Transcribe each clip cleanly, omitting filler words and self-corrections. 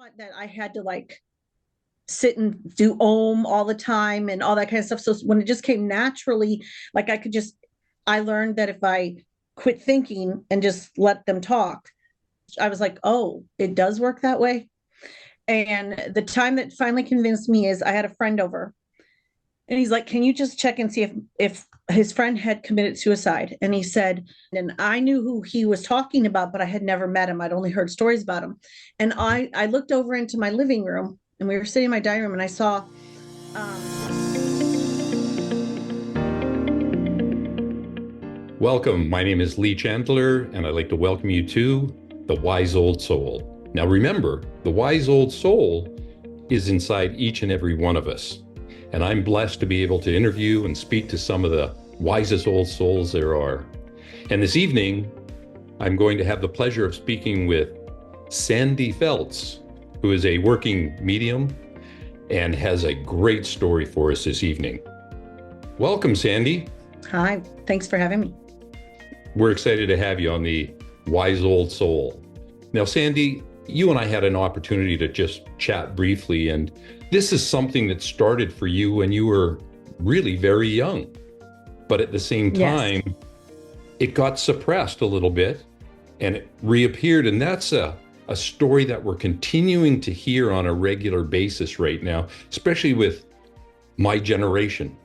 thought that I had to like sit and do Om all the time and all that kind of stuff. So when it just came naturally, like I learned that if I quit thinking and just let them talk, I was like, oh, it does work that way. And the time that finally convinced me is I had a friend over and he's like, can you just check and see if his friend had committed suicide? And he said, and I knew who he was talking about, but I had never met him. I'd only heard stories about him. And I looked over into my living room and we were sitting in my dining room and I saw Welcome. My name is Lee Chandler, and I'd like to welcome you to The Wise Old Soul. Now remember, the wise old soul is inside each and every one of us. And I'm blessed to be able to interview and speak to some of the wisest old souls there are. And this evening, I'm going to have the pleasure of speaking with Sandy Feltz, who is a working medium and has a great story for us this evening. Welcome, Sandy. Hi, thanks for having me. We're excited to have you on the Wise Old Soul. Now, Sandy, you and I had an opportunity to just chat briefly, and this is something that started for you when you were really very young. But at the same time, yes, it got suppressed a little bit and it reappeared. And that's a story that we're continuing to hear on a regular basis right now, especially with my generation.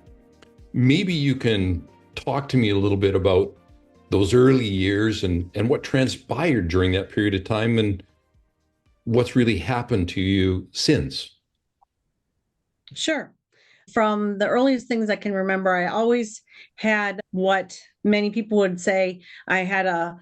Maybe you can talk to me a little bit about those early years and what transpired during that period of time and what's really happened to you since. Sure. From the earliest things I can remember, I always had what many people would say I had a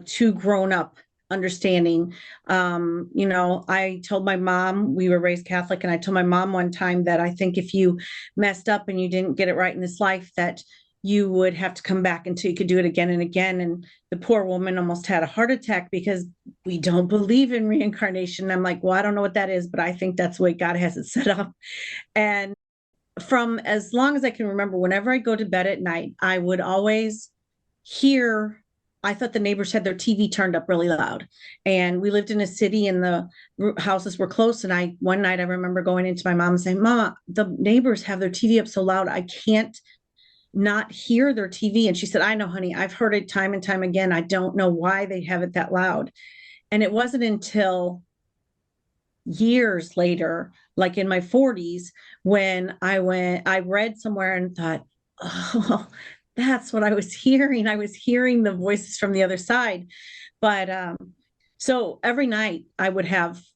too grown up understanding. I told my mom, we were raised Catholic, and I told my mom one time that I think if you messed up and you didn't get it right in this life, that you would have to come back until you could do it again and again. And the poor woman almost had a heart attack because we don't believe in reincarnation. I'm like, well, I don't know what that is, but I think that's the way God has it set up. And from as long as I can remember, whenever I go to bed at night, I would always hear, I thought the neighbors had their TV turned up really loud. And we lived in a city and the houses were close. And one night I remember going into my mom and saying, Mama, the neighbors have their TV up so loud, I can't not hear their TV. And she said, I know, honey, I've heard it time and time again. I don't know why they have it that loud. And it wasn't until years later, like in my 40s, when I read somewhere and thought, oh, that's what I was hearing. I was hearing the voices from the other side. But so every night I would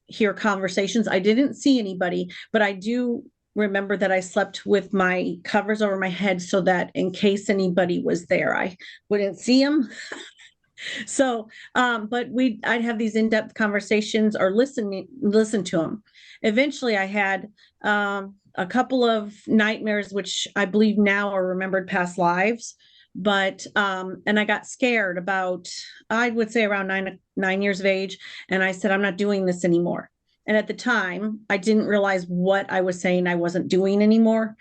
hear conversations. I didn't see anybody, but I do remember that I slept with my covers over my head so that in case anybody was there, I wouldn't see them. So, but I'd have these in-depth conversations or listen to them. Eventually I had a couple of nightmares, which I believe now are remembered past lives. But and I got scared about, I would say around 9 years of age. And I said, I'm not doing this anymore. And at the time, I didn't realize what I was saying I wasn't doing anymore,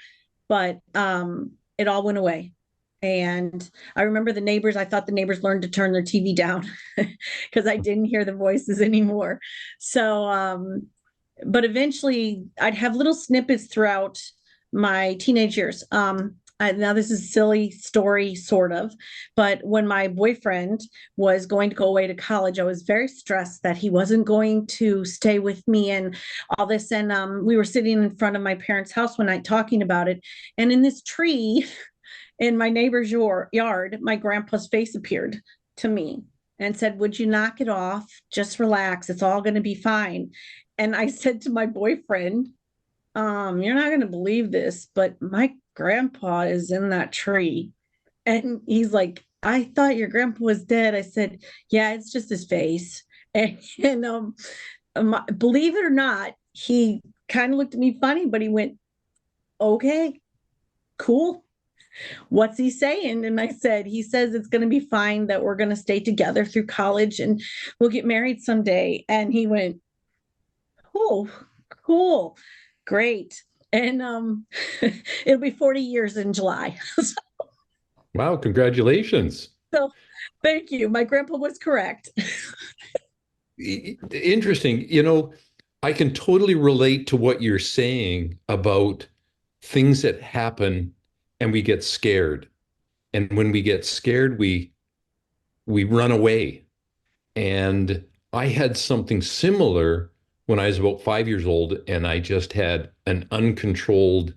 but it all went away. And I remember I thought the neighbors learned to turn their TV down because I didn't hear the voices anymore. So, but eventually I'd have little snippets throughout my teenage years. Now this is a silly story, sort of, but when my boyfriend was going to go away to college, I was very stressed that he wasn't going to stay with me and all this. And we were sitting in front of my parents' house one night talking about it. And in this tree in my neighbor's yard, my grandpa's face appeared to me and said, would you knock it off? Just relax. It's all going to be fine. And I said to my boyfriend, you're not going to believe this, but my grandpa is in that tree. And he's like, I thought your grandpa was dead. I said, yeah, it's just his face. And believe it or not, he kind of looked at me funny, but he went, okay, cool. What's he saying? And I said, he says it's going to be fine, that we're going to stay together through college and we'll get married someday. And he went, oh, cool. Great. And it'll be 40 years in July. Wow, congratulations. So thank you. My grandpa was correct. Interesting. I can totally relate to what you're saying about things that happen and we get scared. And when we get scared, we run away. And I had something similar when I was about 5 years old, and I just had an uncontrolled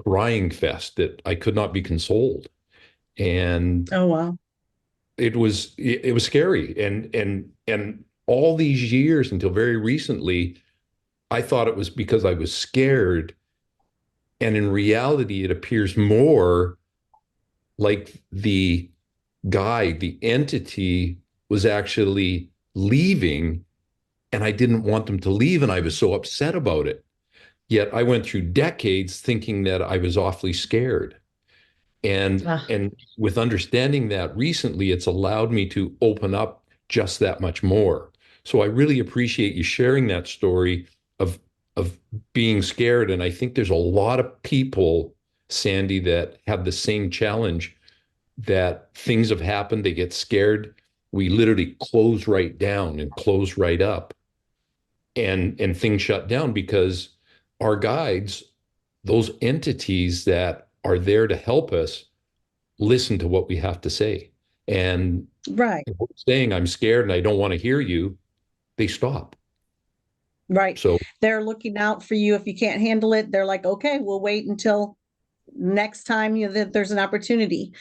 crying fest that I could not be consoled. And Oh, wow. it was scary. And all these years until very recently, I thought it was because I was scared. And in reality, it appears more like the guide, the entity was actually leaving, and I didn't want them to leave, and I was so upset about it. Yet I went through decades thinking that I was awfully scared. And Ah, and with understanding that recently, it's allowed me to open up just that much more. So I really appreciate you sharing that story of of being scared. And I think there's a lot of people, Sandy, that have the same challenge, that things have happened, they get scared. We literally close right down and close right up, and things shut down because our guides, those entities that are there to help us, listen to what we have to say. And right, if we're saying, I'm scared and I don't want to hear you, they stop. right. So, They're looking out for you. If you can't handle it, they're like, okay, we'll wait until next time that there's an opportunity.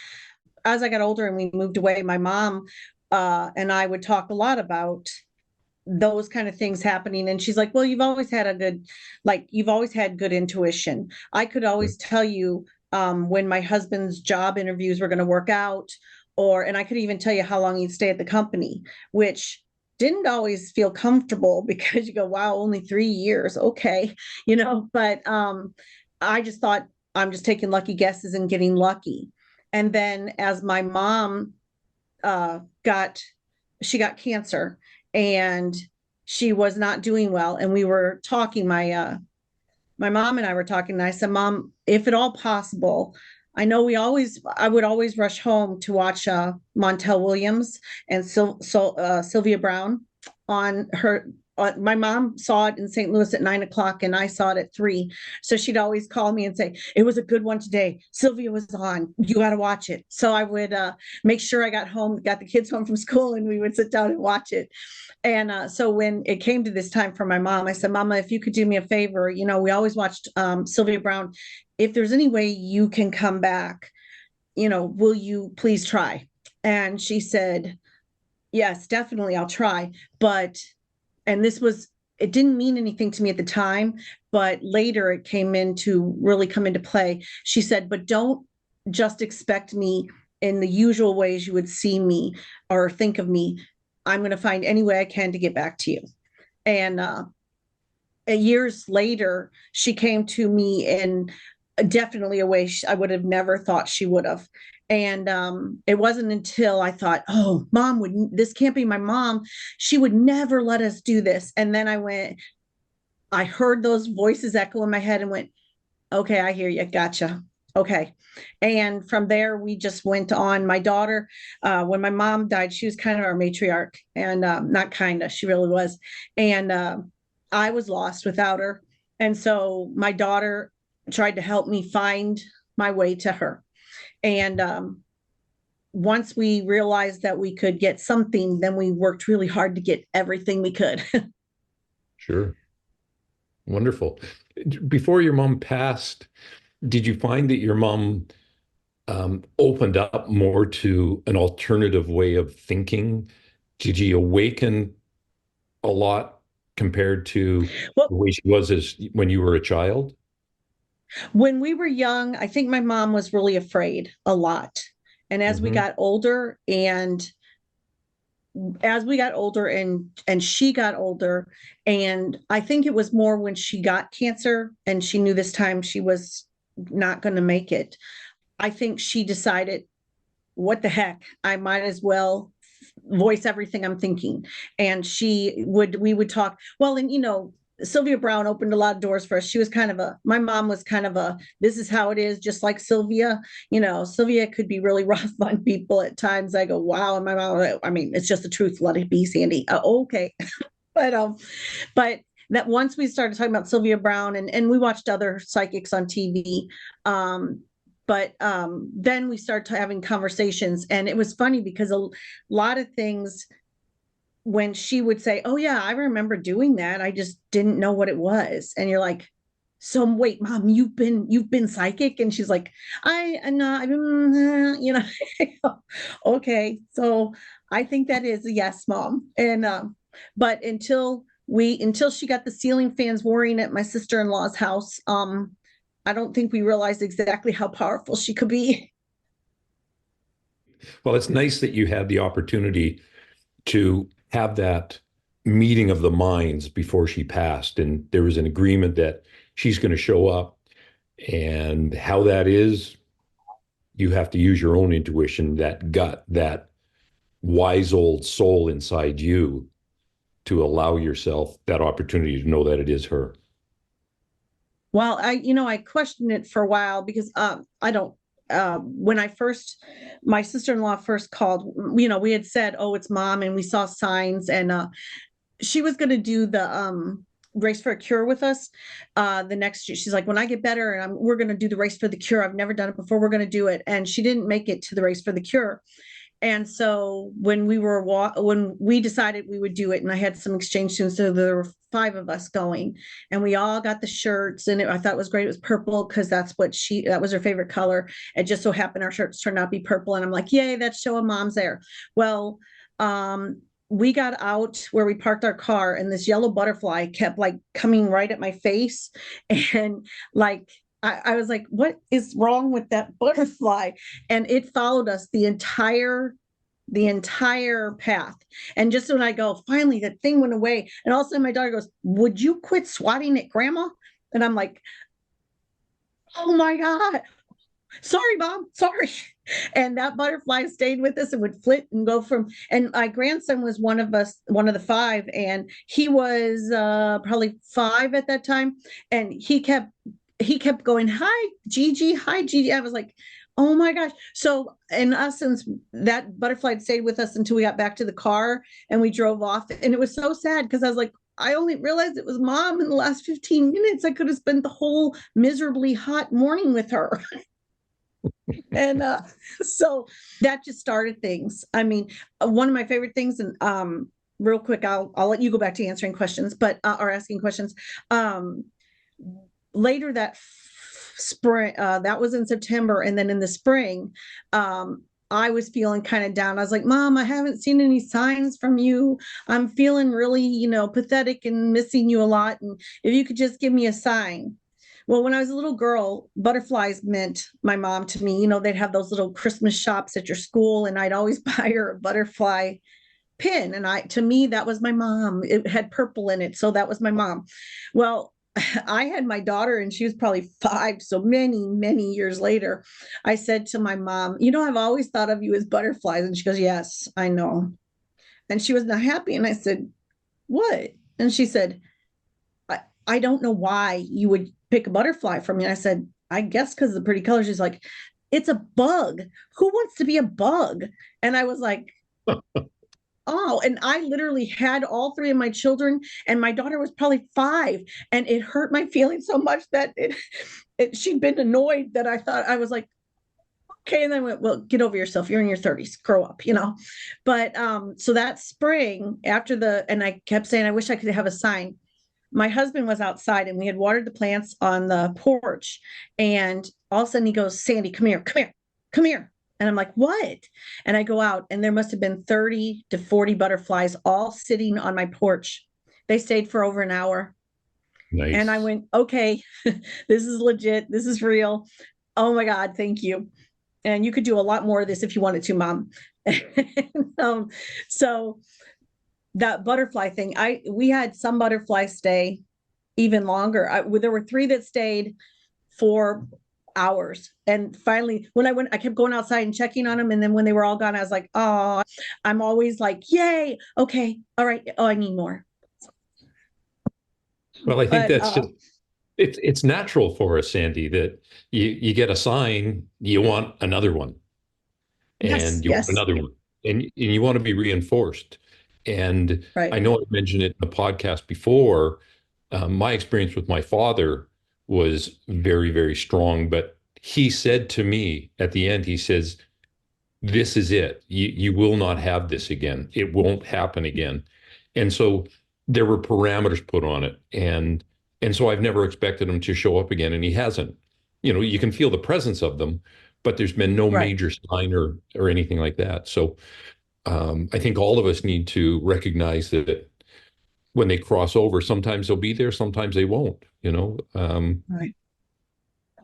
As I got older and we moved away, my mom and I would talk a lot about those kind of things happening. And she's like, well, you've always had good intuition. I could always tell you when my husband's job interviews were going to work out, and I could even tell you how long he'd stay at the company, which didn't always feel comfortable because you go, wow, only 3 years. Okay. But I just thought I'm just taking lucky guesses and getting lucky. And then as my mom uh, got, she got cancer and she was not doing well. And we were talking, my mom and I were talking, and I said, Mom, if at all possible, I would always rush home to watch Montel Williams and Sylvia Brown on her. My mom saw it in St. Louis at 9 o'clock, and I saw it at 3. So she'd always call me and say, "It was a good one today. Sylvia was on. You got to watch it." So I would make sure I got home, got the kids home from school, and we would sit down and watch it. And so when it came to this time for my mom, I said, Mama, if you could do me a favor, we always watched Sylvia Brown. If there's any way you can come back, will you please try? And she said, yes, definitely, I'll try. And it didn't mean anything to me at the time, but later it really come into play. She said, but don't just expect me in the usual ways you would see me or think of me. I'm going to find any way I can to get back to you. And years later, she came to me in definitely a way I would have never thought she would have. And it wasn't until I thought, oh, this can't be my mom. She would never let us do this. And then I heard those voices echo in my head and went, okay, I hear you. Gotcha. Okay. And from there, we just went on. My daughter, when my mom died, she was kind of our matriarch, and not kind of, she really was. And I was lost without her. And so my daughter tried to help me find my way to her. And once we realized that we could get something, then we worked really hard to get everything we could. sure. Wonderful. Before your mom passed, did you find that your mom opened up more to an alternative way of thinking? Did you awaken a lot compared to Well, the way she was as when you were a child? when we were young, I think my mom was really afraid a lot. And Hmm. as we got older and she got older, and I think it was more when she got cancer and she knew this time she was not going to make it. I think she decided, what the heck, I might as well voice everything I'm thinking. And we would talk, well, and Sylvia Brown opened a lot of doors for us. She was kind of my mom was kind of this is how it is, just like Sylvia. Sylvia could be really rough on people at times. I go, wow. And my mom, I mean, it's just the truth. Let it be, Sandy. Okay. But that once we started talking about Sylvia Brown and we watched other psychics on TV, then we started having conversations, and it was funny because a lot of things when she would say, "Oh yeah, I remember doing that. I just didn't know what it was." And you're like, "So wait, Mom, you've been psychic?" And she's like, I'm not, okay. So I think that is a yes, Mom. And but until she got the ceiling fans whirring at my sister-in-law's house, I don't think we realized exactly how powerful she could be. Well, it's nice that you had the opportunity to have that meeting of the minds before she passed. And there was an agreement that she's going to show up. And how that is, you have to use your own intuition, that gut, that wise old soul inside you to allow yourself that opportunity to know that it is her. Well, I questioned it for a while because I don't. When my sister-in-law first called, we had said, "Oh, it's Mom," and we saw signs, and she was going to do the race for a cure with us the next year. She's like, "When I get better, and we're going to do the race for the cure. I've never done it before. We're going to do it." And she didn't make it to the race for the cure. And so when we decided we would do it, and I had some exchange students, so there were 5 of us going, and we all got the shirts, and I thought it was great. It was purple because that was her favorite color. It just so happened our shirts turned out to be purple, and I'm like, yay, that's showing Mom's there. Well, we got out where we parked our car, and this yellow butterfly kept like coming right at my face, and like I was like, what is wrong with that butterfly? And it followed us the entire path. And just when I go, finally, that thing went away. And all of a sudden my daughter goes, "Would you quit swatting at Grandma?" And I'm like, oh my God. Sorry, Mom. Sorry. And that butterfly stayed with us and would flit and go and my grandson was one of the 5, and he was probably 5 at that time. And he kept going, "Hi, Gigi. Hi, Gigi." I was like, oh my gosh. So in essence, that butterfly stayed with us until we got back to the car and we drove off. And it was so sad because I was like, I only realized it was Mom in the last 15 minutes. I could have spent the whole miserably hot morning with her. And so that just started things. I mean, one of my favorite things, and real quick, I'll let you go back to answering questions, or asking questions. Later that spring, that was in September, and then in the spring, I was feeling kind of down. I was like, "Mom, I haven't seen any signs from you. I'm feeling really, pathetic and missing you a lot. And if you could just give me a sign." Well, when I was a little girl, butterflies meant my mom to me. They'd have those little Christmas shops at your school, and I'd always buy her a butterfly pin. And to me, that was my mom. It had purple in it, so that was my mom. Well, I had my daughter, and she was probably 5. So many, many years later, I said to my mom, "I've always thought of you as butterflies." And she goes, "Yes, I know." And she was not happy. And I said, "What?" And she said, I don't know why you would pick a butterfly for me. And I said, "I guess because of the pretty color." She's like, "It's a bug. Who wants to be a bug?" And I was like, oh, and I literally had all 3 of my children, and my daughter was probably 5, and it hurt my feelings so much that she'd been annoyed that I thought, I was like, okay. And then I went, "Well, get over yourself. You're in your 30s, grow up." But so that spring and I kept saying, "I wish I could have a sign." My husband was outside, and we had watered the plants on the porch, and all of a sudden he goes, "Sandy, come here, come here, come here." And I'm like, "What?" And I go out, and there must have been 30 to 40 butterflies all sitting on my porch. They stayed for over an hour. Nice. And I went, okay, this is legit. This is real. Oh my God, thank you. And you could do a lot more of this if you wanted to, Mom. So that butterfly thing, we had some butterflies stay even longer. There were 3 that stayed for hours. And finally, when I kept going outside and checking on them. And then when they were all gone, I was like, oh, I'm always like, yay. Okay. All right. Oh, I need more. Well, I think But that's just it's natural for us, Sandy, that you get a sign, you want another one, yes, and you want yes, another one, and you want to be reinforced. And right, I know I've mentioned it in the podcast before. My experience with my father was very, very strong, but he said to me at the end, he says, "This is it. You will not have this again. It won't happen again." And so there were parameters put on it, and so I've never expected him to show up again, and he hasn't. You know, you can feel the presence of them, but there's been no right. major sign or anything like that. So I think all of us need to recognize that when they cross over, sometimes they'll be there, sometimes they won't. Right.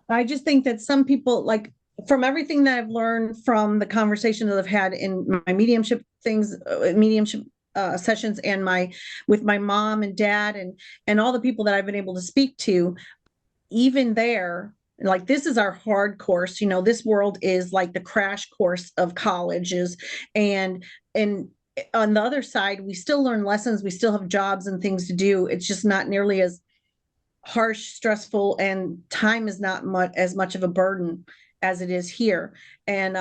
I just think that some people, like, from everything that I've learned from the conversations that I've had in my mediumship things, mediumship sessions, and my with my mom and dad, and all the people that I've been able to speak to, even there, like, this is our hard course. This world is like the crash course of colleges, and on the other side, we still learn lessons. We still have jobs and things to do. It's just not nearly as harsh, stressful, and time is not as much of a burden as it is here. And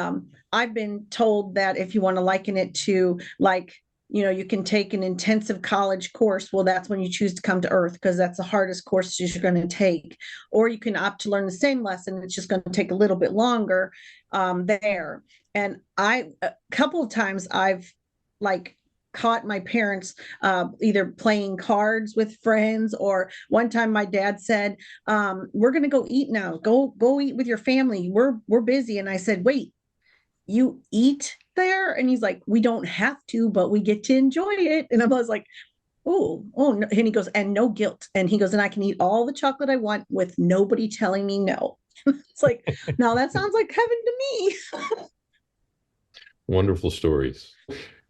I've been told that if you want to liken it to, like, you can take an intensive college course. Well, that's when you choose to come to Earth, because that's the hardest course you're going to take. Or you can opt to learn the same lesson. It's just going to take a little bit longer there. And a couple of times I've, like, caught my parents either playing cards with friends, or one time my dad said, we're going to go eat now, go eat with your family, we're busy. And I said, wait, you eat there? And he's like, we don't have to, but we get to enjoy it. And I was like, oh no. And he goes, and no guilt. And he goes, and I can eat all the chocolate I want with nobody telling me no. It's like, now that sounds like heaven to me. Wonderful stories.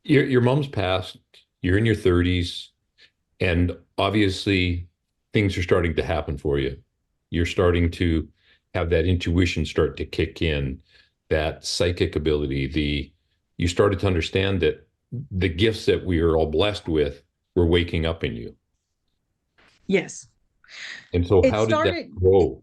Your mom's passed, you're in your 30s, and obviously things are starting to happen for you. You're starting to have that intuition start to kick in, that psychic ability. You started to understand that the gifts that we are all blessed with were waking up in you. Yes. And so It how did that started. grow?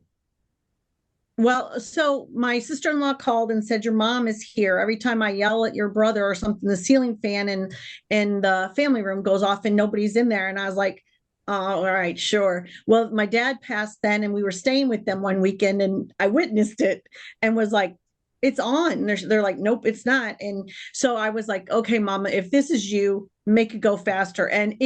Well, so my sister-in-law called and said, your mom is here. Every time I yell at your brother or something, the ceiling fan in the family room goes off and nobody's in there. And I was like, oh, all right, sure. Well, my dad passed then, and we were staying with them one weekend, and I witnessed it and was like, it's on. And they're like, nope, it's not. And so I was like, okay, mama, if this is you, make it go faster. And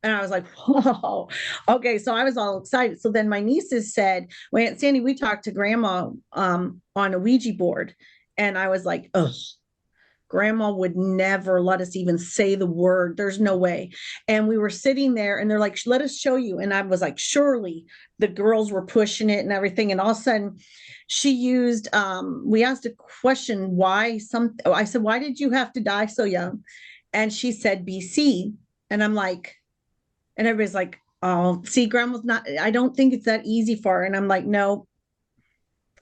I was like, whoa, okay. So I was all excited. So then my nieces said, well, Aunt Sandy, we talked to grandma on a Ouija board. And I was like, ugh, grandma would never let us even say the word. There's no way. And we were sitting there, and they're like, let us show you. And I was like, surely. The girls were pushing it and everything. And all of a sudden she used, we asked a question, I said, why did you have to die so young? And she said, BC. And I'm like, and everybody's like, oh, see, grandma's not, I don't think it's that easy for her. And I'm like, no,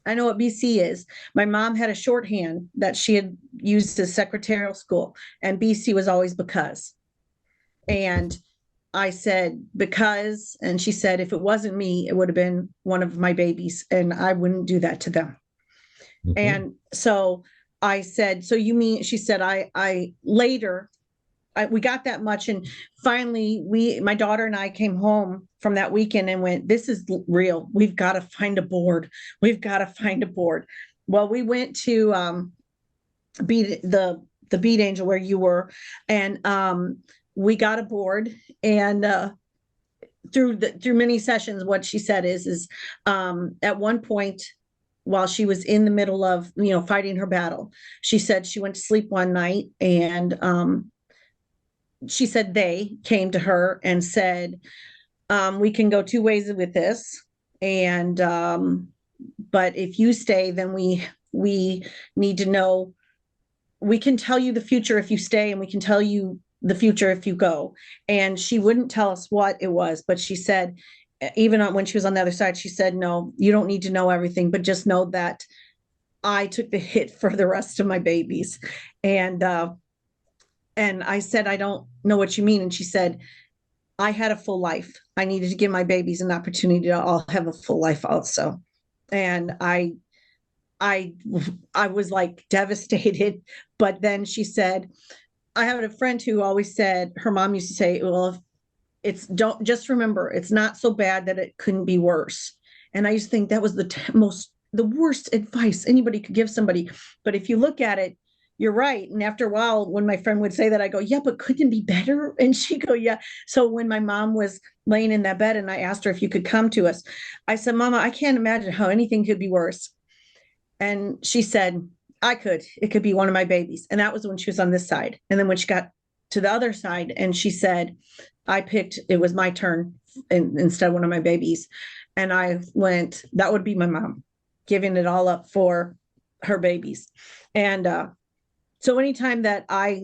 I know what BC is. My mom had a shorthand that she had used as secretarial school, and BC was always because. And I said, because, and she said, if it wasn't me, it would have been one of my babies, and I wouldn't do that to them. Mhm. And so I said, so you mean, she said, I later, we got that much. And finally, my daughter and I came home from that weekend and went, this is real. We've got to find a board. We've got to find a board. Well, we went to beat the Beat Angel where you were, and we got a board. And through many sessions, what she said is at one point, while she was in the middle of fighting her battle, she said she went to sleep one night, and she said they came to her and said, we can go two ways with this, and but if you stay, then we need to know. We can tell you the future if you stay, and we can tell you the future if you go. And she wouldn't tell us what it was, but she said, even when she was on the other side, she said, no, you don't need to know everything, but just know that I took the hit for the rest of my babies. And I said, I don't know what you mean. And she said, I had a full life. I needed to give my babies an opportunity to all have a full life also. And I I was like devastated. But then she said, I have a friend who always said, her mom used to say, well, if it's don't just remember, it's not so bad that it couldn't be worse. And I used to think that was the worst advice anybody could give somebody. But if you look at it, you're right. And after a while, when my friend would say that, I go, yeah, but couldn't it be better? And she'd go, yeah. So when my mom was laying in that bed and I asked her if you could come to us, I said, Mama, I can't imagine how anything could be worse. And she said, I could. It could be one of my babies. And that was when she was on this side. And then when she got to the other side and she said, it was my turn instead of one of my babies. And I went, that would be my mom giving it all up for her babies. And so anytime that I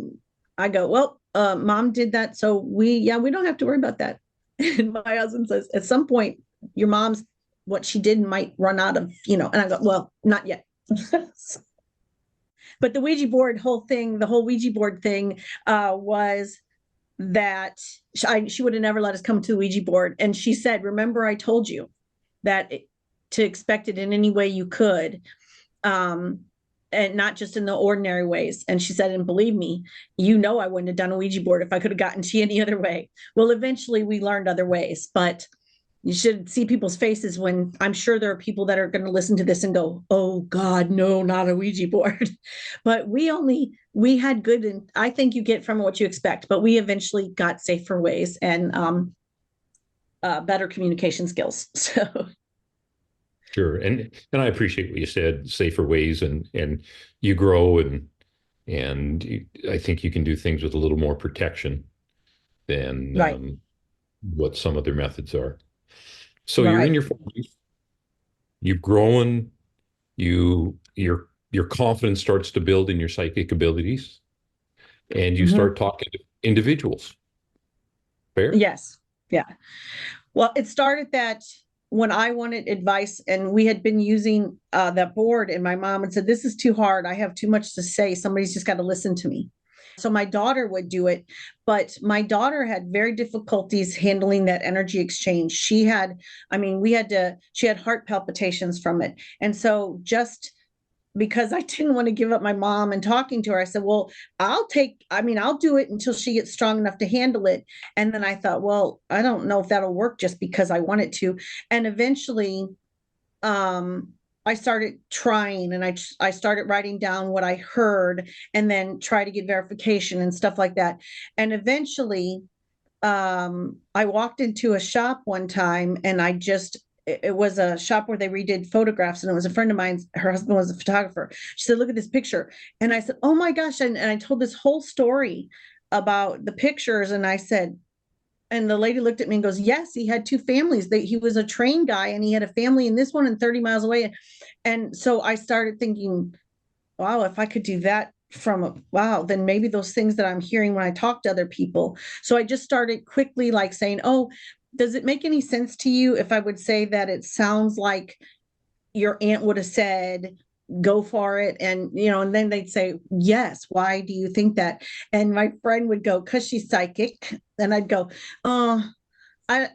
go, well, mom did that. So we don't have to worry about that. And my husband says, at some point, your mom's, what she did might run out of, and I go, well, not yet. But the whole Ouija board thing was that she would have never let us come to the Ouija board. And she said, remember, I told you that to expect it in any way you could, and not just in the ordinary ways. And she said, and believe me, I wouldn't have done a Ouija board if I could have gotten to you any other way. Well, eventually we learned other ways, but you should see people's faces when I'm sure there are people that are going to listen to this and go, oh God, no, not a Ouija board. But we had good, and I think you get from what you expect, but we eventually got safer ways and better communication skills. So. Sure. And I appreciate what you said, safer ways, and you grow, and I think you can do things with a little more protection than Right. what some other methods are. So you're in Right. your 40s, you've grown, your confidence starts to build in your psychic abilities, and you Mhm. start talking to individuals. Fair? Yes. Yeah. Well, it started that when I wanted advice, and we had been using that board, and my mom had said, this is too hard. I have too much to say. Somebody's just got to listen to me. So my daughter would do it, but my daughter had very difficulties handling that energy exchange. She had heart palpitations from it. And so just because I didn't want to give up my mom and talking to her, I said, well, I'll do it until she gets strong enough to handle it. And then I thought, well, I don't know if that'll work just because I want it to. And eventually, I started trying, and I started writing down what I heard and then try to get verification and stuff like that. And eventually, I walked into a shop one time, and it was a shop where they redid photographs, and it was a friend of mine. Her husband was a photographer. She said, look at this picture. And I said, oh my gosh. And I told this whole story about the pictures. And I said, and the lady looked at me and goes, yes, he had two families. He was a train guy, and he had a family in this one and 30 miles away. And so I started thinking, wow, if I could do that then maybe those things that I'm hearing when I talk to other people. So I just started quickly like saying, oh, does it make any sense to you if I would say that it sounds like your aunt would have said, go for it? And then they'd say, yes, why do you think that? And my friend would go, because she's psychic. And I'd go, oh, I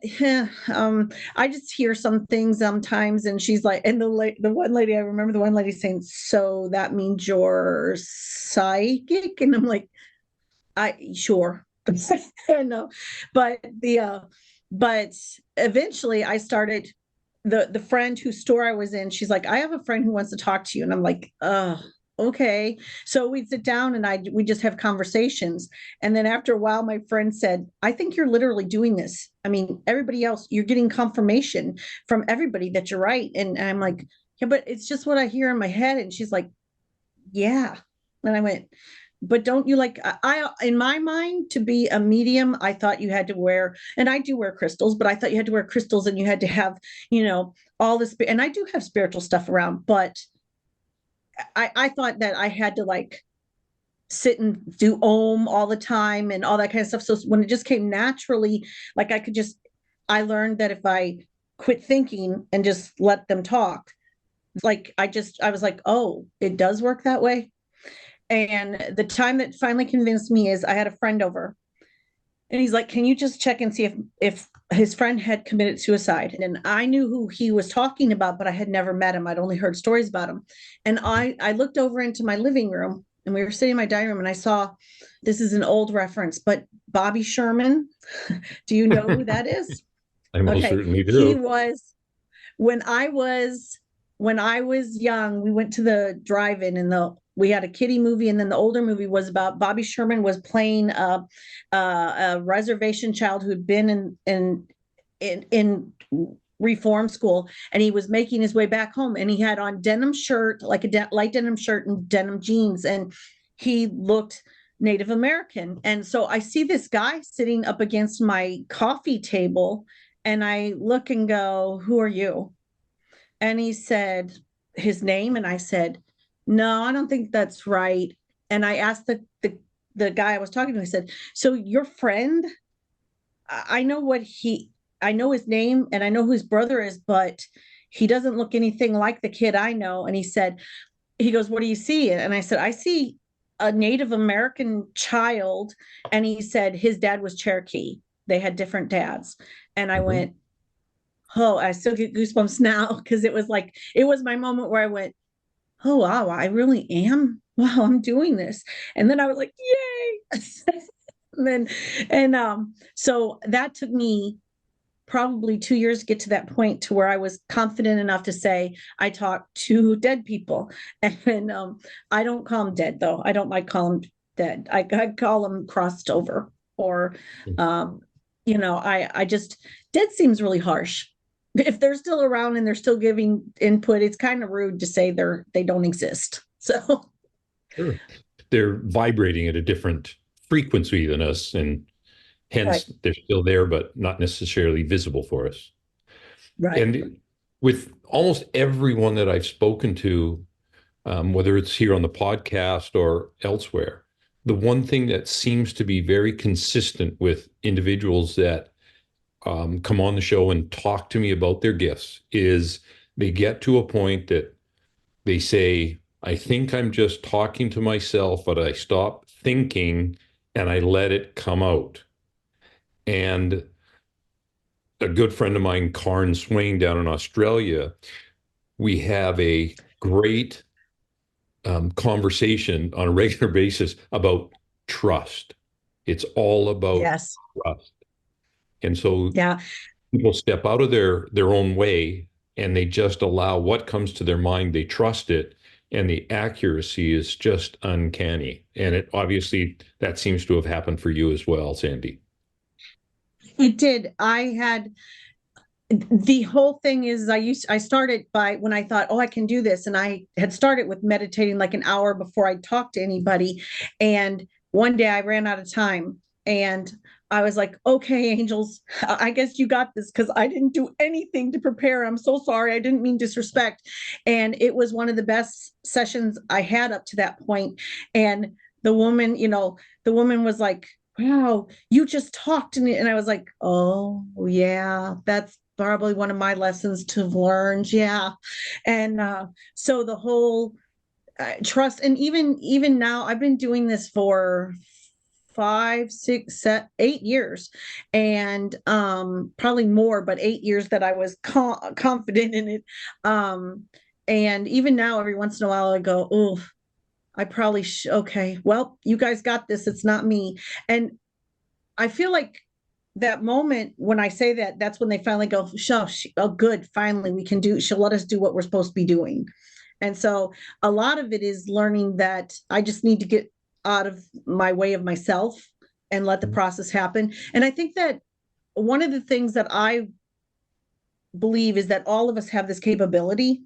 I just hear some things sometimes. And she's like, and the one lady, I remember the one lady saying, so that means you're psychic? And I'm like, I sure. I know. But but eventually I started, the friend whose store I was in, she's like, I have a friend who wants to talk to you. And I'm like, okay. So we'd sit down and we just have conversations. And then after a while, my friend said, I think you're literally doing this. I mean, everybody else, you're getting confirmation from everybody that you're right. And I'm like, yeah, but it's just what I hear in my head. And she's like, yeah. And I went, but don't you in my mind, to be a medium, I thought you had to wear, and I do wear crystals, but I thought you had to wear crystals and you had to have, all this, and I do have spiritual stuff around, but I thought that I had to sit and do Om all the time and all that kind of stuff. So when it just came naturally, I learned that if I quit thinking and just let them talk, I was like, oh, it does work that way. And the time that finally convinced me is I had a friend over, And he's like, can you just check and see if his friend had committed suicide? And I knew who he was talking about, but I had never met him. I'd only heard stories about him. And I looked over into my living room, and we were sitting in my dining room, and I saw, this is an old reference, but Bobby Sherman, do you know who that is? I most Okay. certainly He do. was when I was young, we went to the drive-in, and we had a kiddie movie, and then the older movie was about Bobby Sherman was playing a reservation child who'd been in reform school, and he was making his way back home, and he had on denim shirt, like a light denim shirt and denim jeans, and he looked Native American. And so I see this guy sitting up against my coffee table, and I look and go, who are you? And he said his name, and I said, no, I don't think that's right. And I asked the guy I was talking to, I said, so your friend, I know I know his name and I know who his brother is, but he doesn't look anything like the kid I know. And he goes, what do you see? And I said, I see a Native American child. And he said his dad was Cherokee. They had different dads. And I Mhm. went, oh, I still get goosebumps now, because it was my moment where I went, oh, wow, I really am. Wow, I'm doing this. And then I was like, yay. and then, so that took me probably 2 years to get to that point to where I was confident enough to say, I talk to dead people. And I don't call them dead, though. I don't like call them dead. I call them crossed over, or, um, I just, dead seems really harsh. If they're still around and they're still giving input, it's kind of rude to say they don't exist. So, Sure. They're vibrating at a different frequency than us, and right, hence they're still there, but not necessarily visible for us. right. And with almost everyone that I've spoken to, whether it's here on the podcast or elsewhere, the one thing that seems to be very consistent with individuals that come on the show and talk to me about their gifts is they get to a point that they say, I think I'm just talking to myself, but I stop thinking and I let it come out. And a good friend of mine, Karn Swain, down in Australia, we have a great conversation on a regular basis about trust. It's all about Yes. trust. And so Yeah. people step out of their own way and they just allow what comes to their mind, they trust it, and the accuracy is just uncanny. And it obviously that seems to have happened for you as well, Sandy. It did. The whole thing is, I started by, when I thought, oh, I can do this, and I had started with meditating like an hour before I talked to anybody, and one day I ran out of time, and I was like, okay, angels, I guess you got this, because I didn't do anything to prepare. I'm so sorry, I didn't mean disrespect. And it was one of the best sessions I had up to that point. And the woman, the woman was like, wow, you just talked to me. And I was like, oh yeah, that's probably one of my lessons to learn. Yeah. And so the whole trust, and even now, I've been doing this for 5, 6, 7, 8 years, and probably more, but 8 years that I was confident in it. And even now, every once in a while I go, oh, I probably okay, well, you guys got this, it's not me. And I feel like that moment when I say that, that's when they finally go, shush, oh, good, finally she'll let us do what we're supposed to be doing. And so a lot of it is learning that I just need to get out of my way of myself and let the process happen. And I think that one of the things that I believe is that all of us have this capability.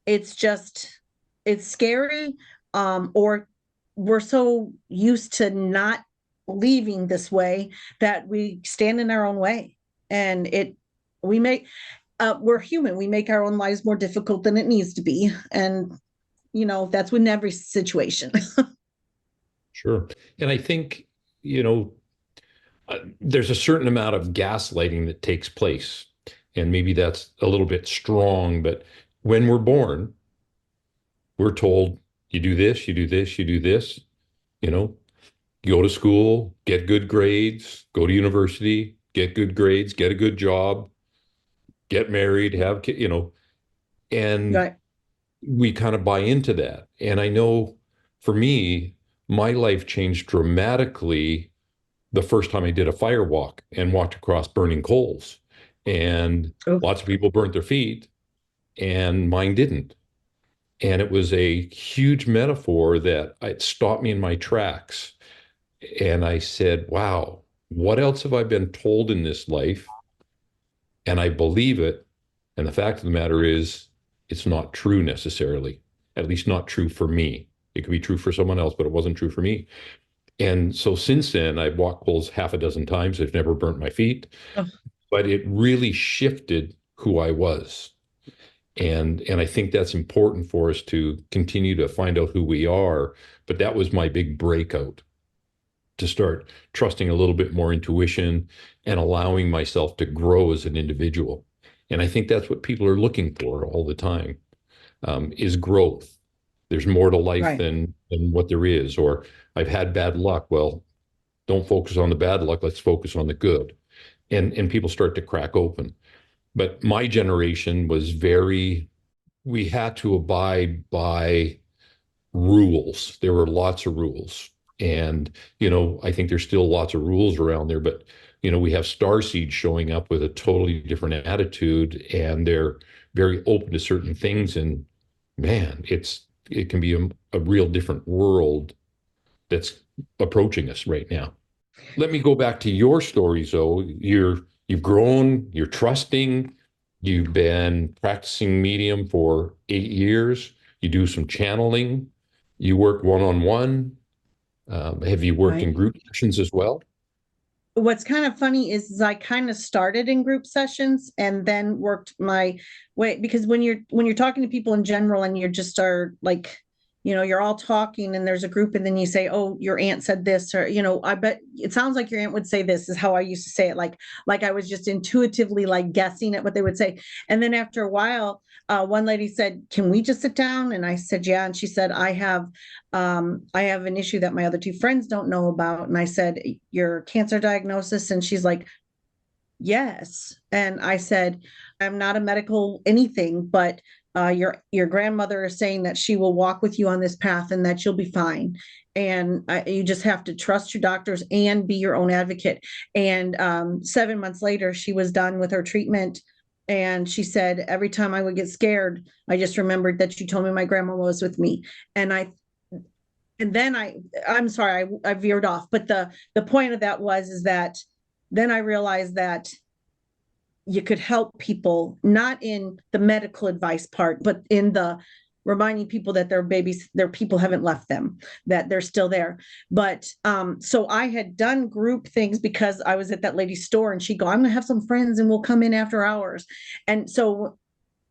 It's just, it's scary, or we're so used to not leaving this way that we stand in our own way, and we make we're human, we make our own lives more difficult than it needs to be. And that's with every situation. Sure. And I think, you know, there's a certain amount of gaslighting that takes place. And maybe that's a little bit strong, but when we're born, we're told you do this, you do this, you do this, you know, go to school, get good grades, go to university, get good grades, get a good job, get married, have kids, and Right. we kind of buy into that. And I know for me, my life changed dramatically the first time I did a fire walk and walked across burning coals. And Oh, lots of people burnt their feet, and mine didn't. And it was a huge metaphor that it stopped me in my tracks. And I said, wow, what else have I been told in this life? And I believe it. And the fact of the matter is, it's not true necessarily, at least not true for me. It could be true for someone else, but it wasn't true for me. And so since then, I've walked poles half a dozen times. I've never burnt my feet, oh, but it really shifted who I was. And I think that's important for us to continue to find out who we are. But that was my big breakout, to start trusting a little bit more intuition and allowing myself to grow as an individual. And I think that's what people are looking for all the time, is growth. There's more to life right. than what there is. Or I've had bad luck. Well, don't focus on the bad luck. Let's focus on the good. And people start to crack open. But my generation was we had to abide by rules. There were lots of rules. And, I think there's still lots of rules around there, but, we have star seeds showing up with a totally different attitude, and they're very open to certain things. And man, it can be a real different world that's approaching us right now. Let me go back to your story, though. You've grown, you're trusting, you've been practicing medium for 8 years, you do some channeling, you work one-on-one. Have you worked in Right. group sessions as well? What's kind of funny is I kind of started in group sessions and then worked my way, because when you're talking to people in general and you're just are like, you're all talking and there's a group and then you say, oh, your aunt said this, or I bet it sounds like your aunt would say this, is how I used to say it, like I was just intuitively like guessing at what they would say. And then after a while, one lady said, can we just sit down? And I said, yeah. And she said, I have an issue that my other two friends don't know about. And I said, your cancer diagnosis? And she's like, yes. And I said, I'm not a medical anything, but your grandmother is saying that she will walk with you on this path and that you'll be fine. And you just have to trust your doctors and be your own advocate. And 7 months later, she was done with her treatment. And she said, every time I would get scared, I just remembered that you told me my grandma was with me. And I'm sorry, I veered off, but the point of that is that then I realized that you could help people, not in the medical advice part, but in the reminding people that their babies, their people haven't left them, that they're still there. But so I had done group things because I was at that lady's store and she'd go, I'm gonna have some friends and we'll come in after hours. And so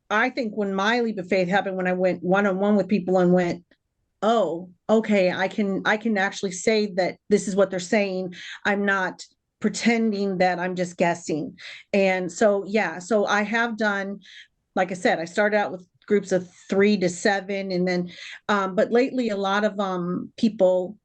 I think when my leap of faith happened, when I went one-on-one with people and went, oh, okay, I can actually say that this is what they're saying. I'm not pretending that I'm just guessing. And so yeah, so I have done, like I said, I started out with groups of 3 to 7, and then but lately a lot of people,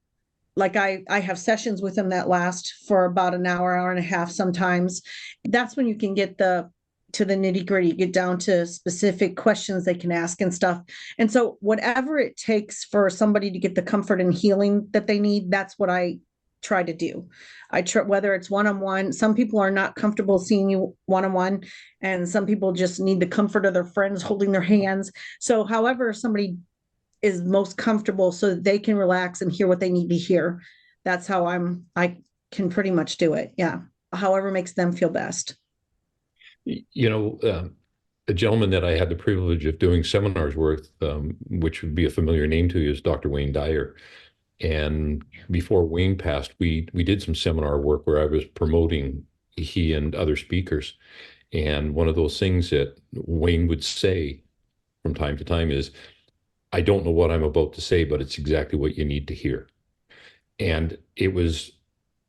like I have sessions with them that last for about an hour, hour and a half sometimes. That's when you can get to the nitty gritty, get down to specific questions they can ask and stuff. And so whatever it takes for somebody to get the comfort and healing that they need, that's what I try to do. I try, whether it's one-on-one, some people are not comfortable seeing you one-on-one, and some people just need the comfort of their friends holding their hands. So however somebody is most comfortable so that they can relax and hear what they need to hear, that's how I can pretty much do it. Yeah. However makes them feel best. You know, a gentleman that I had the privilege of doing seminars with, which would be a familiar name to you, is Dr. Wayne Dyer. And before Wayne passed, we did some seminar work where I was promoting he and other speakers. And one of those things that Wayne would say from time to time is, I don't know what I'm about to say, but it's exactly what you need to hear. And it was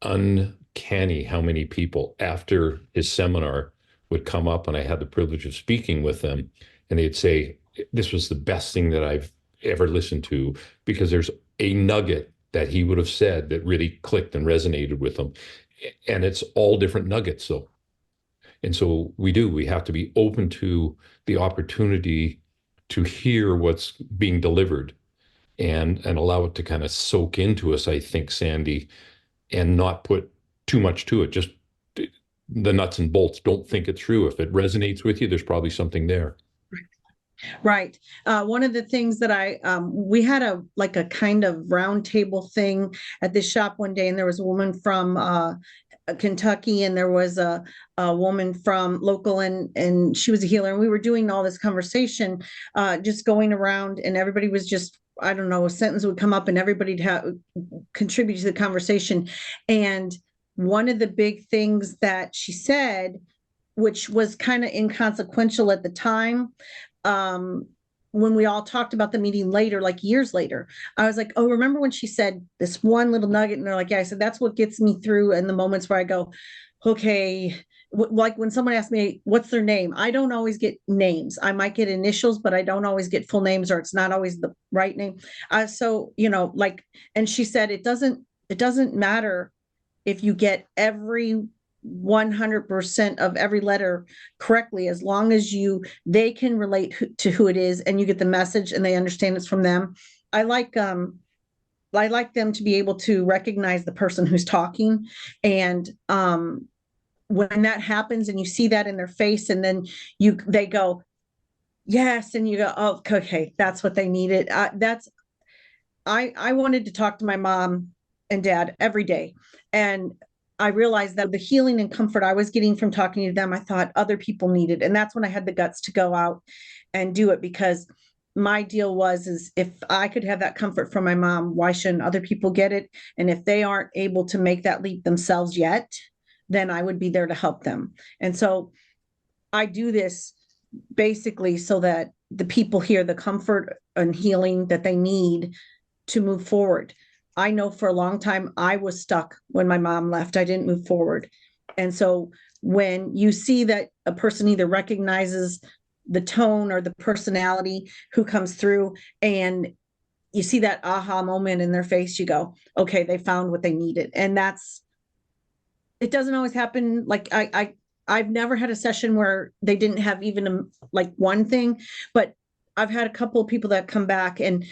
uncanny how many people after his seminar would come up, and I had the privilege of speaking with them, and they'd say, this was the best thing that I've ever listened to, because there's a nugget that he would have said that really clicked and resonated with him. And it's all different nuggets, though. And so we have to be open to the opportunity to hear what's being delivered and allow it to kind of soak into us, I think, Sandy, and not put too much to it. Just the nuts and bolts. Don't think it through. If it resonates with you, there's probably something there. Right. One of the things that we had a kind of round table thing at this shop one day, and there was a woman from Kentucky, and there was a woman from local, and she was a healer, and we were doing all this conversation, just going around, and everybody was just, I don't know, a sentence would come up, and everybody'd contribute to the conversation. And one of the big things that she said, which was kind of inconsequential at the time, when we all talked about the meeting later, like years later, I was like, oh, remember when she said this one little nugget? And they're like, yeah. I said, that's what gets me through in the moments where I go, okay, like when someone asks me, what's their name? I don't always get names. I might get initials, but I don't always get full names, or it's not always the right name. So, like, and she said, it doesn't matter if you get every 100% of every letter correctly, as long as they can relate to who it is, and you get the message and they understand it's from them. I like them to be able to recognize the person who's talking. And when that happens and you see that in their face, and then they go, yes, and you go, oh, okay, that's what they needed. I wanted to talk to my mom and dad every day, and I realized that the healing and comfort I was getting from talking to them, I thought other people needed. And that's when I had the guts to go out and do it, because my deal is if I could have that comfort from my mom, why shouldn't other people get it? And if they aren't able to make that leap themselves yet, then I would be there to help them. And so I do this basically so that the people hear the comfort and healing that they need to move forward. I know for a long time I was stuck when my mom left. I didn't move forward. And so when you see that a person either recognizes the tone or the personality who comes through, and you see that aha moment in their face, you go, okay, they found what they needed. And it doesn't always happen. Like I've never had a session where they didn't have even like one thing, but I've had a couple of people that come back, and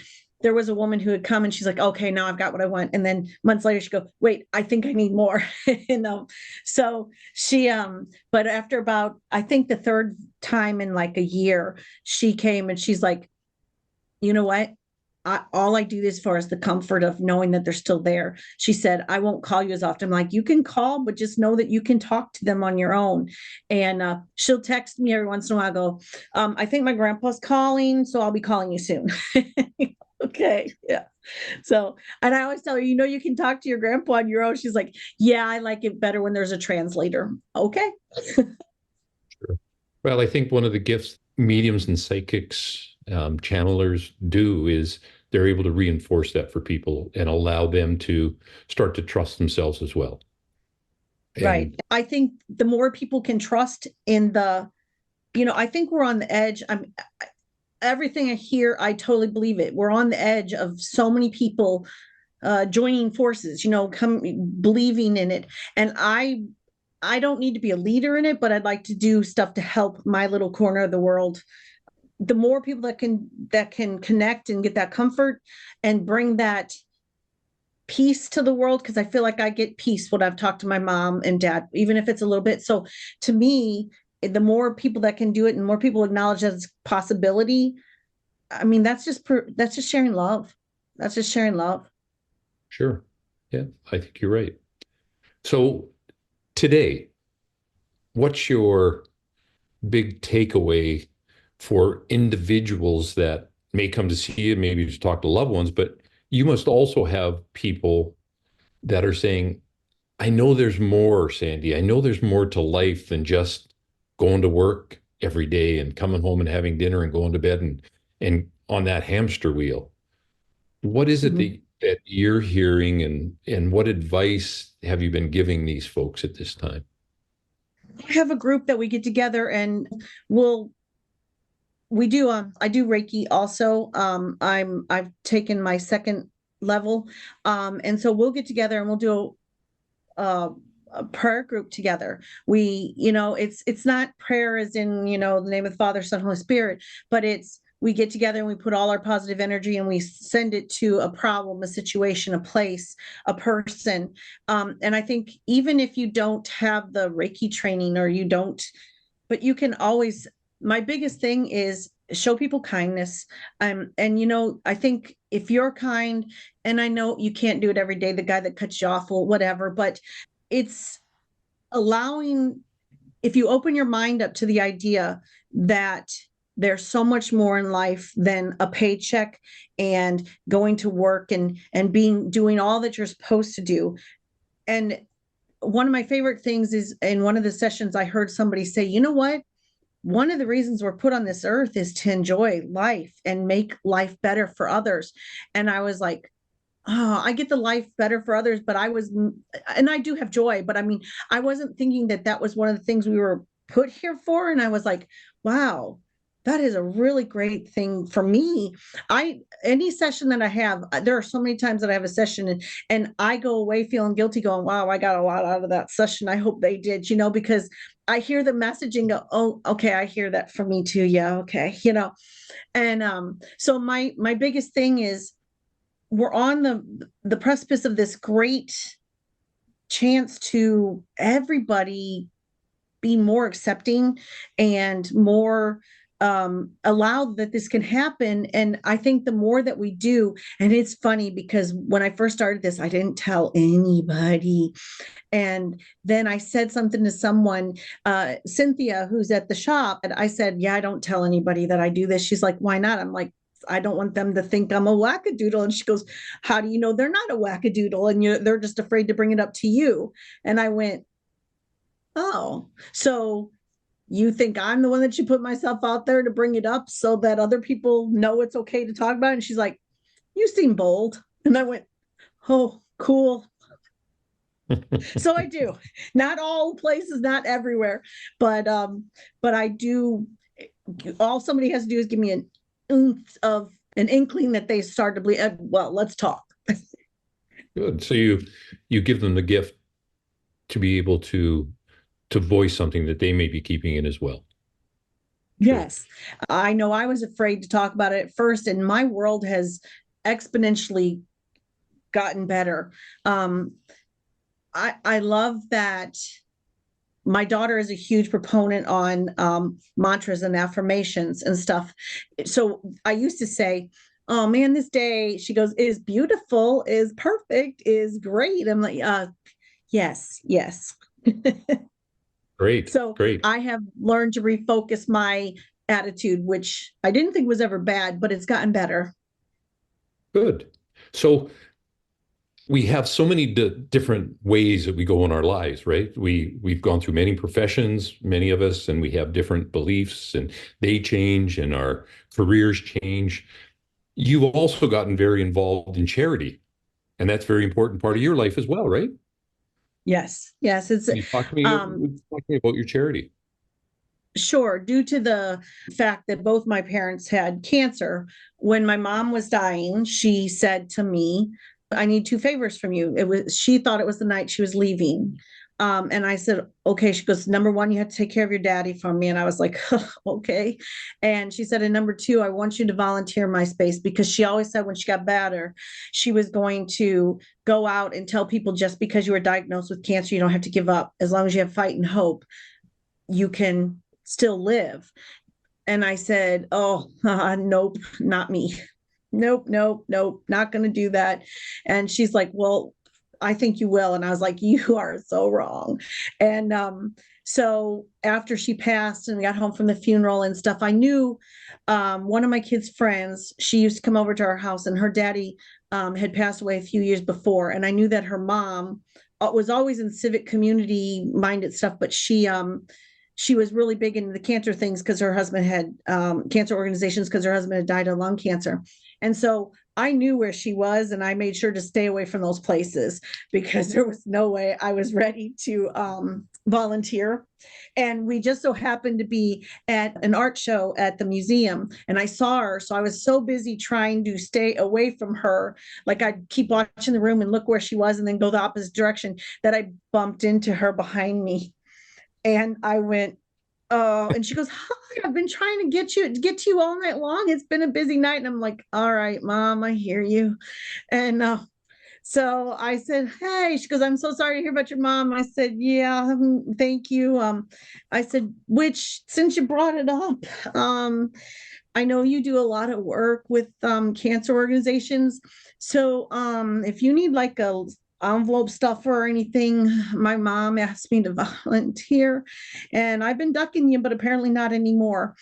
there was a woman who had come and she's like, okay, now I've got what I want. And then months later she go, wait, I think I need more. So she, but after about, I think the third time in like a year, she came and she's like, you know what? All I do this for is the comfort of knowing that they're still there. She said, I won't call you as often. I'm like, you can call, but just know that you can talk to them on your own. And she'll text me every once in a while, go, I think my grandpa's calling, so I'll be calling you soon. Okay. Yeah. So, and I always tell her, you can talk to your grandpa on your own. She's like, yeah, I like it better when there's a translator. Okay. Sure. Well, I think one of the gifts mediums and psychics, channelers do is they're able to reinforce that for people and allow them to start to trust themselves as well. Right. I think the more people can trust in I think we're on the edge. Everything I hear, I totally believe it. We're on the edge of so many people joining forces, believing in it. And I don't need to be a leader in it, but I'd like to do stuff to help my little corner of the world. The more people that can connect and get that comfort and bring that peace to the world, because I feel like I get peace when I've talked to my mom and dad, even if it's a little bit. So to me, the more people that can do it and more people acknowledge that it's a possibility, I mean, that's just sharing love. That's just sharing love. Sure. Yeah, I think you're right. So today, what's your big takeaway for individuals that may come to see you, maybe to talk to loved ones, but you must also have people that are saying, I know there's more, Sandy. I know there's more to life than just going to work every day and coming home and having dinner and going to bed and on that hamster wheel. What is it that you're hearing, and what advice have you been giving these folks at this time? I have a group that we get together, and I do Reiki also. I've taken my second level. And so we'll get together and we'll do a prayer group together. It's not prayer as in, the name of the Father, Son, Holy Spirit, but we get together and we put all our positive energy and we send it to a problem, a situation, a place, a person. And I think even if you don't have the Reiki training or you don't, but you can always, my biggest thing is show people kindness. And, I think if you're kind, and I know you can't do it every day, the guy that cuts you off or whatever, but it's allowing, if you open your mind up to the idea that there's so much more in life than a paycheck and going to work and doing all that you're supposed to do. And one of my favorite things is in one of the sessions, I heard somebody say, you know what? One of the reasons we're put on this earth is to enjoy life and make life better for others. And I was like, oh, I get the life better for others, but and I do have joy, but I mean, I wasn't thinking that was one of the things we were put here for. And I was like, wow, that is a really great thing for me. Any session that I have, there are so many times that I have a session and I go away feeling guilty going, wow, I got a lot out of that session. I hope they did, because I hear the message and go, oh, okay, I hear that from me too. Yeah. Okay. And so my biggest thing is we're on the precipice of this great chance to everybody be more accepting and more allow that this can happen. And I think the more that we do, and it's funny because when I first started this, I didn't tell anybody. And then I said something to someone, Cynthia, who's at the shop, and I said, yeah, I don't tell anybody that I do this. She's like, why not? I'm like, I don't want them to think I'm a wackadoodle. And she goes, how do you know they're not a wackadoodle? And they're just afraid to bring it up to you. And I went, oh, so you think I'm the one that should put myself out there to bring it up so that other people know it's okay to talk about it? And she's like, you seem bold. And I went, oh, cool. So I do. Not all places, not everywhere, but I do. All somebody has to do is give me an oomph of an inkling that they start to believe. Well, let's talk. Good. So you give them the gift to be able to voice something that they may be keeping in as well. Yes. I know I was afraid to talk about it at first, and my world has exponentially gotten better. I love that my daughter is a huge proponent on mantras and affirmations and stuff. So I used to say, oh man, this day, she goes, is beautiful, is perfect, is great. I'm like, yes. Great. So great. I have learned to refocus my attitude, which I didn't think was ever bad, but it's gotten better. Good. So we have so many different ways that we go in our lives, right? We've gone through many professions, many of us, and we have different beliefs, and they change, and our careers change. You've also gotten very involved in charity, and that's a very important part of your life as well, right? Yes. It's Can you talk to me about your charity? Sure. Due to the fact that both my parents had cancer, when my mom was dying, she said to me, I need two favors from you. She thought it was the night she was leaving. And I said, okay. She goes, number one, you have to take care of your daddy for me. And I was like, okay. And she said, and number two, I want you to volunteer my space, because she always said when she got better, she was going to go out and tell people, just because you were diagnosed with cancer, you don't have to give up. As long as you have fight and hope, you can still live. And I said, oh, nope, not me. Nope, not going to do that. And she's like, well, I think you will. And I was like, you are so wrong. And so after she passed and we got home from the funeral and stuff, I knew one of my kids' friends, she used to come over to our house, and her daddy had passed away a few years before. And I knew that her mom was always in civic community minded stuff, but she she was really big into the cancer things because her husband had cancer organizations because her husband had died of lung cancer. And so I knew where she was, and I made sure to stay away from those places because there was no way I was ready to volunteer. And we just so happened to be at an art show at the museum, and I saw her. So I was so busy trying to stay away from her. Like I'd keep watching the room and look where she was and then go the opposite direction, that I bumped into her behind me. And I went, oh, and she goes, hi, I've been trying to get to you all night long. It's been a busy night. And I'm like, all right, Mom, I hear you. And so I said, hey, she goes, I'm so sorry to hear about your mom. I said, yeah, thank you. I said, which, since you brought it up, I know you do a lot of work with cancer organizations. So if you need like a envelope stuffer or anything, my mom asked me to volunteer, and I've been ducking you, but apparently not anymore.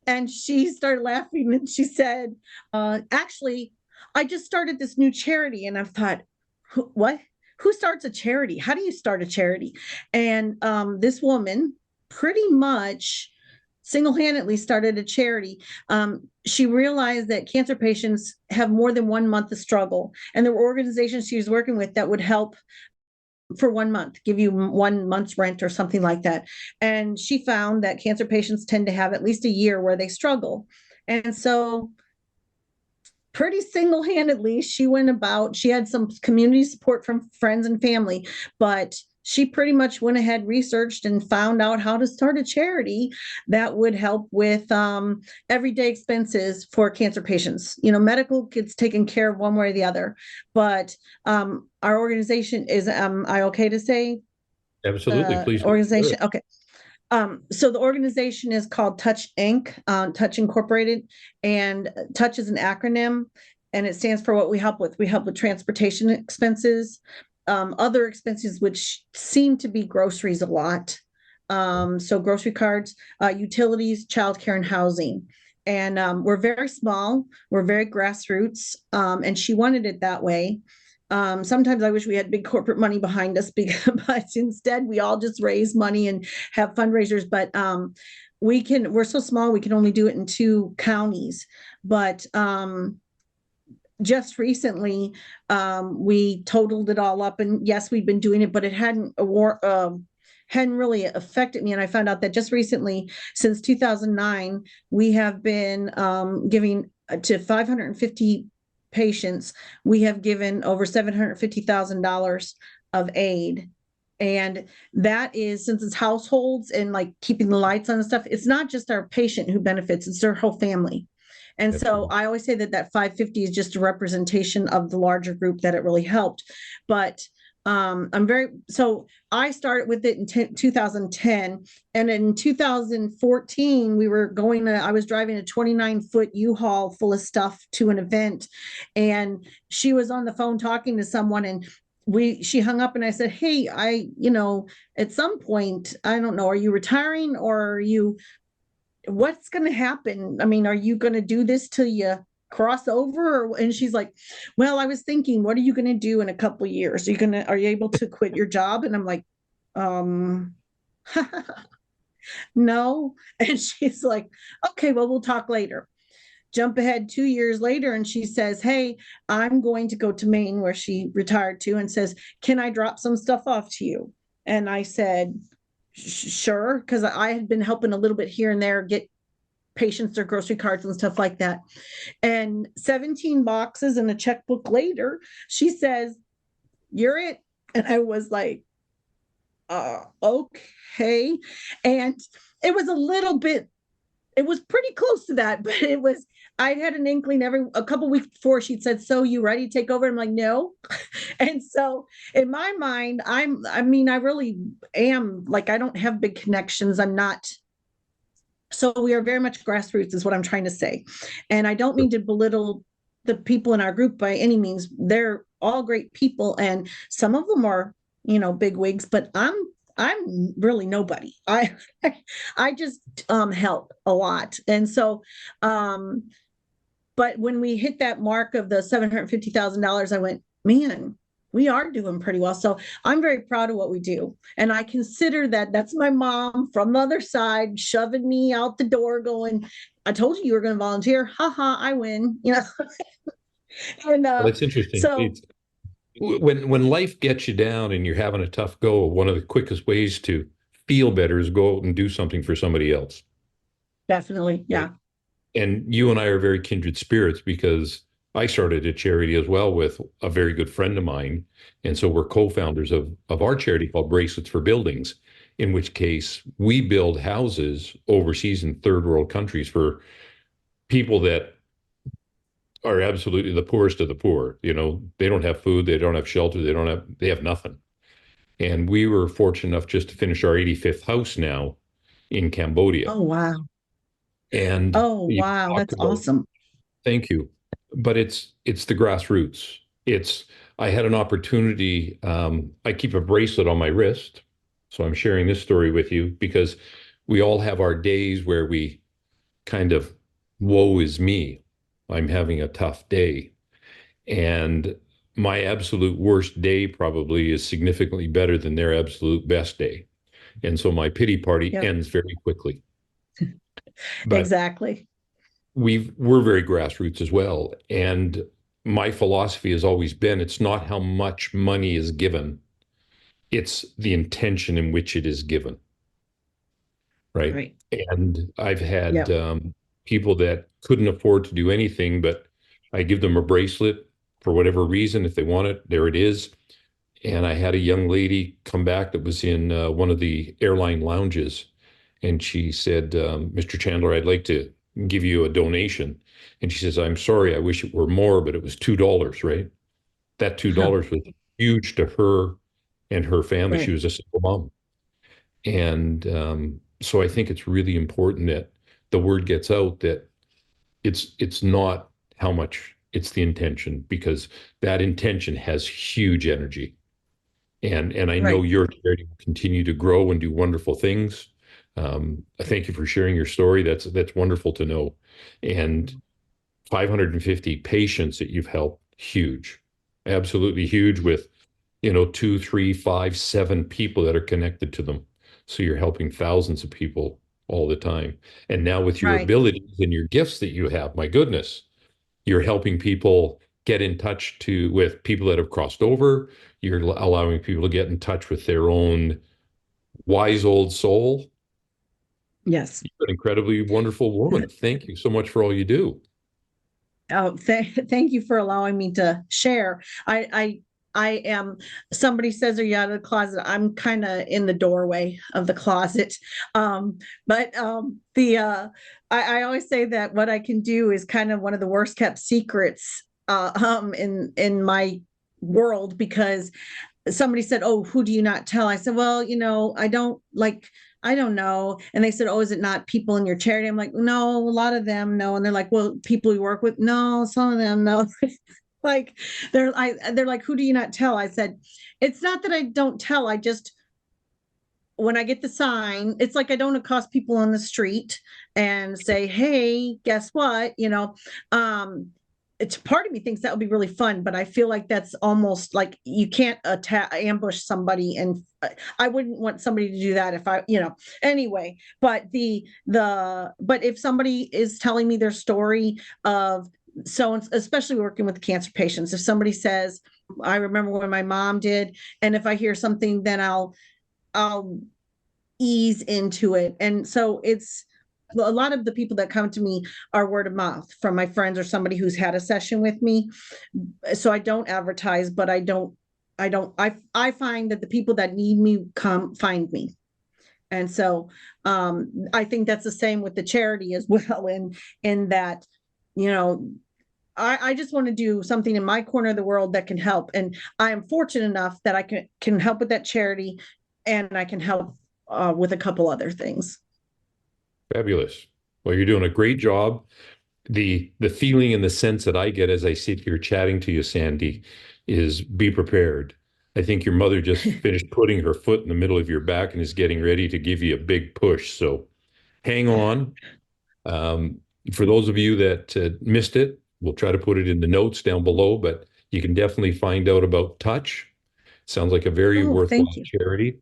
And she started laughing and she said, actually, I just started this new charity. And I thought, what? Who starts a charity? How do you start a charity? And this woman pretty much single-handedly started a charity. She realized that cancer patients have more than 1 month of struggle, and there were organizations she was working with that would help for 1 month, give you 1 month's rent or something like that. And she found that cancer patients tend to have at least a year where they struggle. And so pretty single-handedly, she went about, she had some community support from friends and family, but she pretty much went ahead, researched, and found out how to start a charity that would help with everyday expenses for cancer patients. You know, medical gets taken care of one way or the other, but our organization is, I okay to say? Absolutely, please. Organization, okay. So the organization is called Touch Inc., Touch Incorporated, and Touch is an acronym, and it stands for what we help with. We help with transportation expenses, other expenses, which seem to be groceries a lot. So grocery cards, utilities, childcare, and housing. And we're very small, we're very grassroots, and she wanted it that way. Sometimes I wish we had big corporate money behind us, but instead we all just raise money and have fundraisers. But we're so small, we can only do it in 2 counties. But just recently, we totaled it all up, and yes, we've been doing it, but it hadn't really affected me. And I found out that just recently, since 2009, we have been giving to 550 patients. We have given over $750,000 of aid. And that is, since it's households and like keeping the lights on and stuff, it's not just our patient who benefits, it's their whole family. And so I always say that 550 is just a representation of the larger group that it really helped. But so I started with it in 2010, and in 2014 I was driving a 29-foot U-Haul full of stuff to an event, and she was on the phone talking to someone, and she hung up, and I said, hey, at some point, I don't know, are you retiring, or what's going to happen? I mean, are you going to do this till you cross over? And she's like, well, I was thinking, what are you going to do in a couple of years? Are you able to quit your job? And I'm like, no. And she's like, okay, well, we'll talk later. Jump ahead 2 years later, and she says, hey, I'm going to go to Maine, where she retired to, and says, can I drop some stuff off to you? And I said, sure, because I had been helping a little bit here and there, get patients their grocery cards and stuff like that. And 17 boxes and a checkbook later, she says, you're it. And I was like, okay. And it was pretty close to that, but I had an inkling a couple weeks before. She'd said, so you ready to take over? I'm like, no. And so in my mind, I really am, like, I don't have big connections. I'm not. So we are very much grassroots is what I'm trying to say. And I don't mean to belittle the people in our group by any means. They're all great people, and some of them are, big wigs, but I'm really nobody. I just help a lot. And so but when we hit that mark of the $750,000, I went, man, we are doing pretty well. So I'm very proud of what we do. And I consider that that's my mom from the other side shoving me out the door, going, I told you were going to volunteer. Ha ha, I win. And Well, that's interesting. so, When life gets you down and you're having a tough go, one of the quickest ways to feel better is go out and do something for somebody else. definitely. Right. Yeah. And you and I are very kindred spirits because I started a charity as well with a very good friend of mine. And so we're co-founders of our charity called Bracelets for Buildings, in which case we build houses overseas in third world countries for people that are absolutely the poorest of the poor. You know, they don't have food, they don't have shelter, they have nothing. And we were fortunate enough just to finish our 85th house now in Cambodia. Oh, wow. And Oh, you wow. talk That's about, awesome. thank you, but it's the grassroots. It's I had an opportunity. I keep a bracelet on my wrist, so I'm sharing this story with you because we all have our days where we kind of, woe is me. I'm having a tough day. And my absolute worst day probably is significantly better than their absolute best day. And so my pity party Yep. ends very quickly. But Exactly. we're very grassroots as well. And my philosophy has always been it's not how much money is given, it's the intention in which it is given. Right. Right. And I've had Yep. people that couldn't afford to do anything, but I give them a bracelet for whatever reason. If they want it, there it is. And I had a young lady come back that was in one of the airline lounges. And she said, Mr. Chandler, I'd like to give you a donation. And she says, I'm sorry, I wish it were more, but it was $2, right? That Huh. $2 was huge to her and her family. She Right. was a single mom. And so I think it's really important that the word gets out that it's not how much, it's the intention, because that intention has huge energy. And I know Right. your charity will continue to grow and do wonderful things. I thank you for sharing your story. That's wonderful to know. And 550 patients that you've helped, huge, absolutely huge with, two, three, five, seven people that are connected to them. So you're helping thousands of people all the time. And now with your Right. abilities and your gifts that you have, my goodness, you're helping people get in touch with people that have crossed over. You're allowing people to get in touch with their own wise old soul. Yes. You're an incredibly wonderful woman. Thank you so much for all you do. Oh, thank you for allowing me to share. I am, somebody says, are you out of the closet? I'm kind of in the doorway of the closet. But the I always say that what I can do is kind of one of the worst kept secrets in my world, because somebody said, "Oh, who do you not tell?" I said, "Well, I don't like, I don't know." And they said, "Oh, is it not people in your charity?" I'm like, "No, a lot of them no." And they're like, "Well, people you work with?" "No, some of them no." Like they're like, "Who do you not tell?" I said, "It's not that I don't tell. I just, when I get the sign, it's like I don't accost people on the street and say, 'Hey, guess what?'" It's part of me thinks that would be really fun, but I feel like that's almost like you can't ambush somebody, and I wouldn't want somebody to do that if anyway. But but if somebody is telling me their story of, so especially working with cancer patients, if somebody says, "I remember when my mom did," and if I hear something, then I'll ease into it. And so it's a lot of the people that come to me are word of mouth from my friends or somebody who's had a session with me. So I don't advertise, but I find that the people that need me come find me. And so I think that's the same with the charity as well, in that, you know, I just want to do something in my corner of the world that can help. And I am fortunate enough that I can help with that charity, and I can help with a couple other things. Fabulous. Well, you're doing a great job. The feeling and the sense that I get as I sit here chatting to you, Sandy, is be prepared. I think your mother just finished putting her foot in the middle of your back and is getting ready to give you a big push. So hang on. For those of you that missed it, we'll try to put it in the notes down below, but You can definitely find out about Touch. Sounds like a very Oh, thank worthwhile you. charity.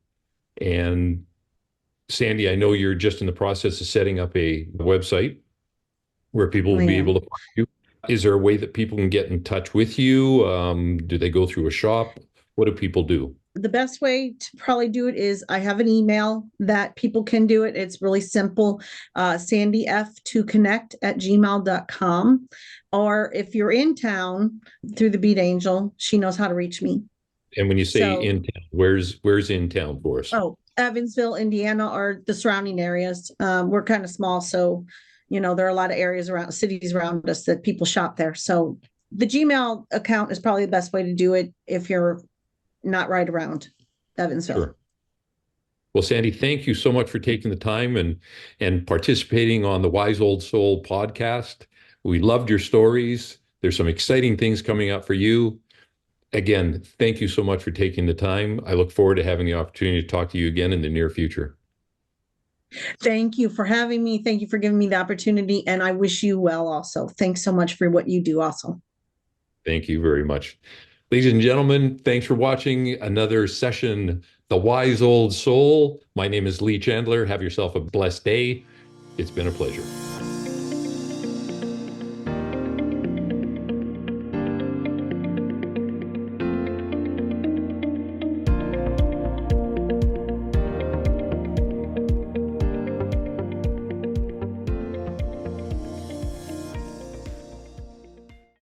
And Sandy, I know you're just in the process of setting up a website where people will I be able am. to find you. Is there a way that people can get in touch with you? Do they go through a shop? What do people do? The best way to probably do it is I have an email that people can do it. It's really simple. sandyf2connect@gmail.com. Or if you're in town through the Beat Angel, she knows how to reach me. And when you say So, in town, where's in town for us? oh, Evansville, Indiana, or the surrounding areas. We're kind of small, so there are a lot of areas around cities around us that people shop there. So the Gmail account is probably the best way to do it if you're not right around Evansville. Sure. Well, Sandy, thank you so much for taking the time and participating on the Wise Old Soul podcast. We loved your stories. There's some exciting things coming up for you. Again, thank you so much for taking the time. I look forward to having the opportunity to talk to you again in the near future. Thank you for having me. Thank you for giving me the opportunity. And I wish you well also. Thanks so much for what you do also. Thank you very much. Ladies and gentlemen, thanks for watching another session, The Wise Old Soul. My name is Lee Chandler. Have yourself a blessed day. It's been a pleasure.